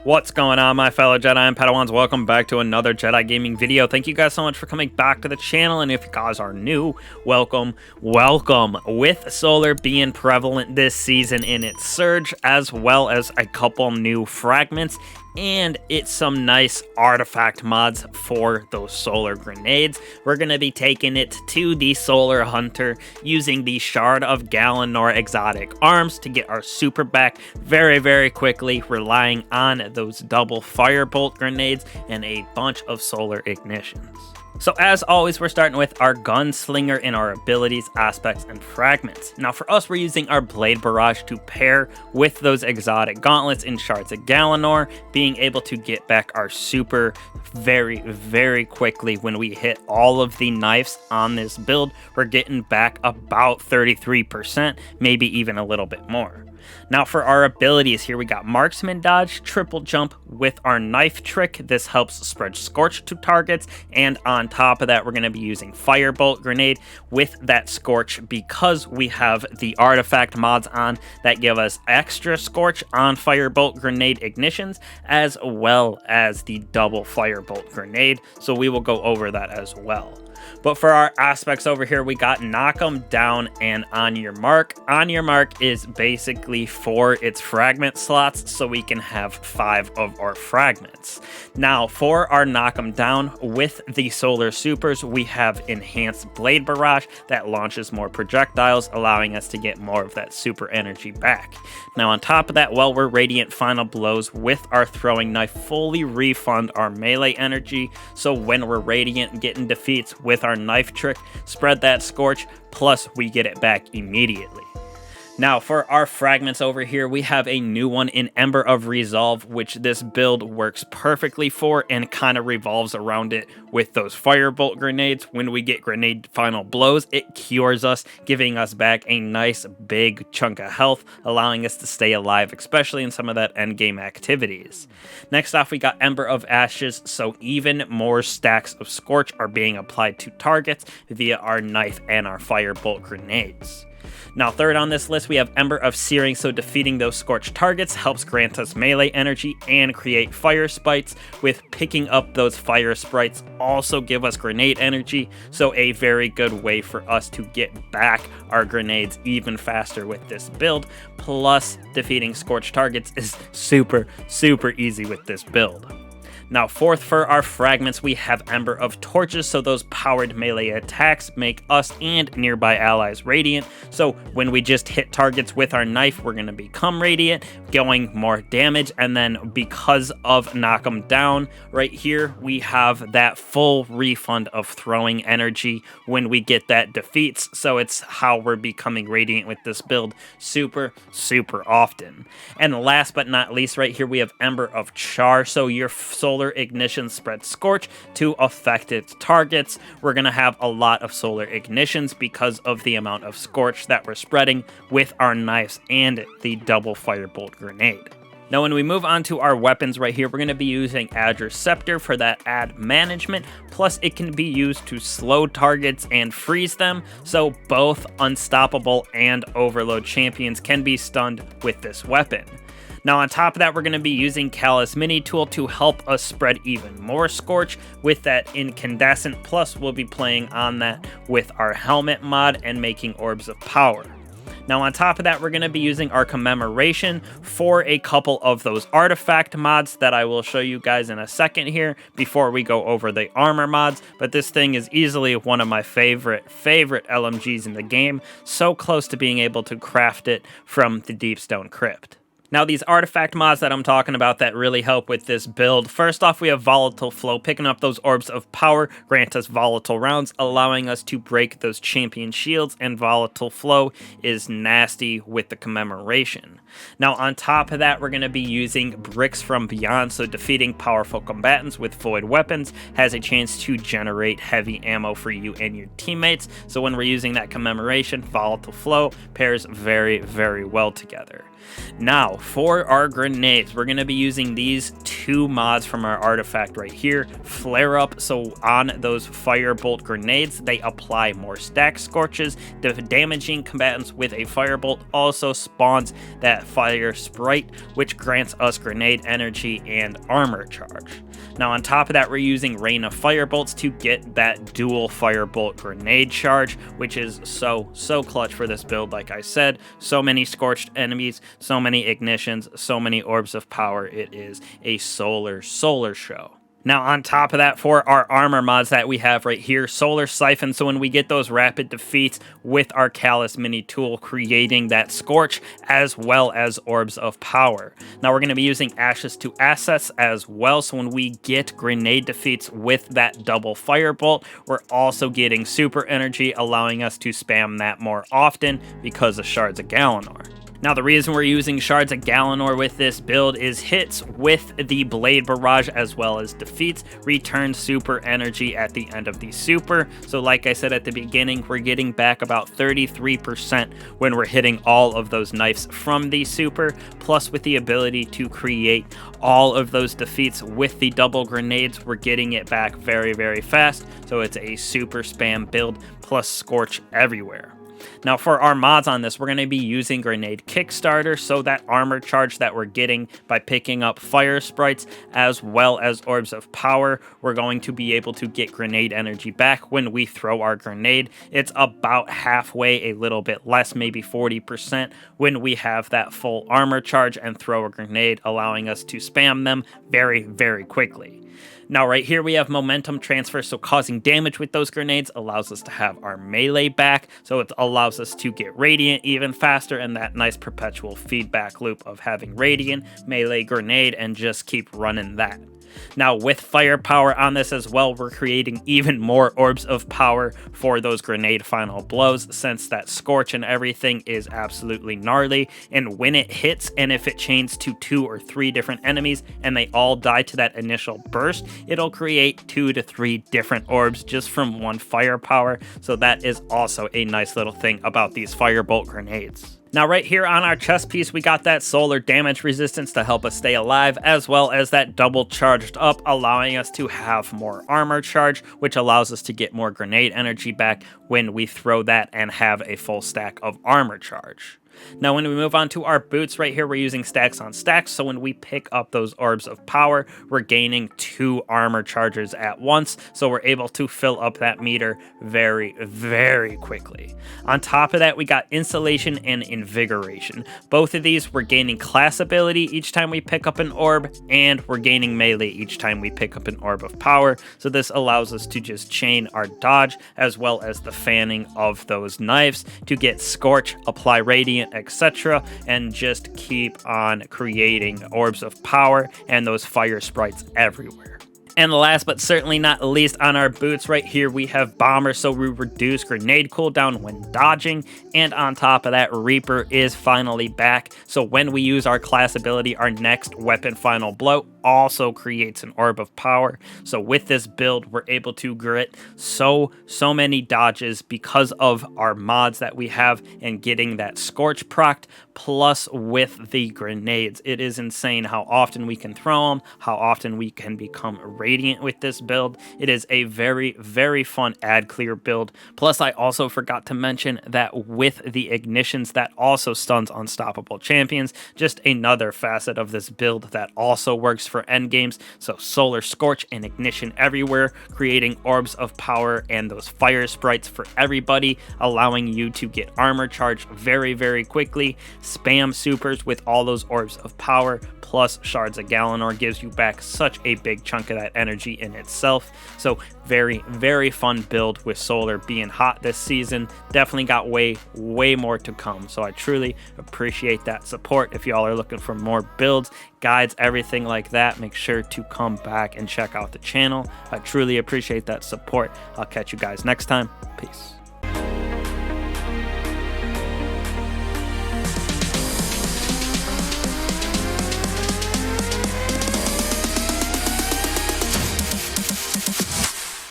What's going on, my fellow Jedi and Padawans? Welcome back to another Jedi gaming video. Thank you guys so much for coming back to the channel, and if you guys are new, welcome. With solar being prevalent this season in its surge, as well as a couple new fragments, and it's some nice artifact mods for those solar grenades. We're going to be taking it to the Solar Hunter using the Shard of Galanor exotic arms to get our super back very quickly, relying on those double Firebolt Grenades and a bunch of solar ignitions. So as always, we're starting with our Gunslinger in our abilities, aspects, and fragments. Now for us, we're using our Blade Barrage to pair with those exotic gauntlets in Shards of Galanor, being able to get back our super very quickly. When we hit all of the knives on this build, we're getting back about 33%, maybe even a little bit more. Now for our abilities here, we got Marksman Dodge, Triple Jump with our Knife Trick. This helps spread Scorch to targets, and on top of that, we're going to be using Firebolt Grenade with that Scorch because we have the artifact mods on that give us extra Scorch on Firebolt Grenade ignitions, as well as the double Firebolt Grenade, so we will go over that as well. But for our aspects over here, we got Knock 'em down and On Your Mark. On Your Mark is basically for its fragment slots, so we can have 5 of our fragments. Now, for our Knock 'em down with the Solar Supers, we have Enhanced Blade Barrage that launches more projectiles, allowing us to get more of that super energy back. Now, on top of that, while we're Radiant Final Blows with our Throwing Knife, fully refund our melee energy, so when we're Radiant getting defeats with our Knife Trick, spread that Scorch, plus we get it back immediately. Now for our fragments over here, we have a new one in Ember of Resolve, which this build works perfectly for and kind of revolves around it with those Firebolt Grenades. When we get Grenade Final Blows, it cures us, giving us back a nice big chunk of health, allowing us to stay alive, especially in some of that endgame activities. Next off, we got Ember of Ashes, so even more stacks of Scorch are being applied to targets via our Knife and our Firebolt Grenades. Now third on this list, we have Ember of Searing, so defeating those scorched targets helps grant us melee energy and create Firesprites, with picking up those Firesprites also give us grenade energy, so a very good way for us to get back our grenades even faster with this build, plus defeating scorched targets is super easy with this build. Now fourth for our fragments, we have Ember of Torches, so those powered melee attacks make us and nearby allies radiant, so when we just hit targets with our knife, we're going to become radiant, going more damage, and then because of Knock 'em down, right here we have that full refund of throwing energy when we get that defeats, so it's how we're becoming radiant with this build super often. And last but not least, right here we have Ember of Char, so your solar ignition spreads Scorch to affected targets. We're going to have a lot of solar ignitions because of the amount of Scorch that we're spreading with our knives and the double Firebolt Grenade. Now when we move on to our weapons right here, we're going to be using Azure Scepter for that ad management, plus it can be used to slow targets and freeze them, so both Unstoppable and Overload champions can be stunned with this weapon. Now on top of that, we're going to be using Callus Mini Tool to help us spread even more Scorch with that Incandescent, plus we'll be playing on that with our Helmet mod and making Orbs of Power. Now on top of that, we're going to be using our Commemoration for a couple of those artifact mods that I will show you guys in a second here before we go over the armor mods, but this thing is easily one of my favorite LMGs in the game, so close to being able to craft it from the Deepstone Crypt. Now these artifact mods that I'm talking about that really help with this build, first off we have Volatile Flow. Picking up those Orbs of Power grant us volatile rounds, allowing us to break those champion shields, and Volatile Flow is nasty with the Commemoration. Now on top of that, we're going to be using Bricks from Beyond, so defeating powerful combatants with void weapons has a chance to generate heavy ammo for you and your teammates, so when we're using that Commemoration, Volatile Flow pairs very well together. Now for our grenades, we're going to be using these two mods from our artifact right here. Flare Up, so on those Firebolt Grenades, they apply more stack scorches. The damaging combatants with a Firebolt also spawns that Fire Sprite, which grants us grenade energy and armor charge. Now on top of that, we're using Rain of Firebolts to get that dual Firebolt Grenade charge, which is so clutch for this build. Like I said, so many scorched enemies, so many ignitions, so many Orbs of Power. It is a solar show. Now on top of that, for our armor mods that we have right here, Solar Siphon, so when we get those rapid defeats with our Callus mini tool, creating that Scorch as well as Orbs of Power. Now we're going to be using Ashes to Assets as well, so when we get grenade defeats with that double Firebolt, we're also getting super energy, allowing us to spam that more often because of Shards of Galanor. Now, the reason we're using Shards of Galanor with this build is hits with the Blade Barrage as well as defeats return super energy at the end of the super. So like I said at the beginning, we're getting back about 33% when we're hitting all of those knives from the super, plus with the ability to create all of those defeats with the double grenades, we're getting it back very fast. So it's a super spam build plus Scorch everywhere. Now for our mods on this, we're going to be using Grenade Kickstarter, so that armor charge that we're getting by picking up Firesprites as well as Orbs of Power, we're going to be able to get grenade energy back when we throw our grenade. It's about halfway, a little bit less, maybe 40% when we have that full armor charge and throw a grenade, allowing us to spam them very quickly. Now right here we have momentum transfer, so causing damage with those grenades allows us to have our melee back, so it allows us to get Radiant even faster, and that nice perpetual feedback loop of having Radiant, melee, grenade, and just keep running that. Now with firepower on this as well, we're creating even more Orbs of Power for those grenade final blows, since that Scorch and everything is absolutely gnarly, and when it hits and if it chains to 2 or 3 different enemies and they all die to that initial burst, it'll create 2 to 3 different orbs just from one firepower. So that is also a nice little thing about these Firebolt Grenades. Now right here on our chest piece, we got that solar damage resistance to help us stay alive, as well as that double charged up, allowing us to have more armor charge, which allows us to get more grenade energy back when we throw that and have a full stack of armor charge. Now when we move on to our boots right here, we're using stacks on stacks, so when we pick up those Orbs of Power, we're gaining 2 armor charges at once, so we're able to fill up that meter very quickly. On top of that, we got Insulation and Invigoration. Both of these, we're gaining class ability each time we pick up an orb, and we're gaining melee each time we pick up an Orb of Power, so this allows us to just chain our dodge as well as the fanning of those knives to get Scorch, apply Radiant, etc., and just keep on creating Orbs of Power and those Firesprites everywhere. And last but certainly not least, on our boots right here, we have Bomber, so we reduce grenade cooldown when dodging, and on top of that, Reaper is finally back, so when we use our class ability, our next weapon final blow also creates an Orb of Power. So with this build, we're able to grit so many dodges because of our mods that we have and getting that Scorch procced, plus with the grenades. It is insane how often we can throw them, how often we can become Radiant with this build. It is a very fun ad clear build. Plus, I also forgot to mention that with the ignitions, that also stuns unstoppable champions. Just another facet of this build that also works for endgames. So Solar Scorch and Ignition everywhere, creating Orbs of Power and those Firesprites for everybody, allowing you to get armor charge very quickly. Spam supers with all those Orbs of Power, plus Shards of Galanor gives you back such a big chunk of that energy in itself. So very fun build with Solar being hot this season. Definitely got way more to come, so I truly appreciate that support. If y'all are looking for more builds, guides, everything like that, make sure to come back and check out the channel. I truly appreciate that support. I'll catch you guys next time. Peace.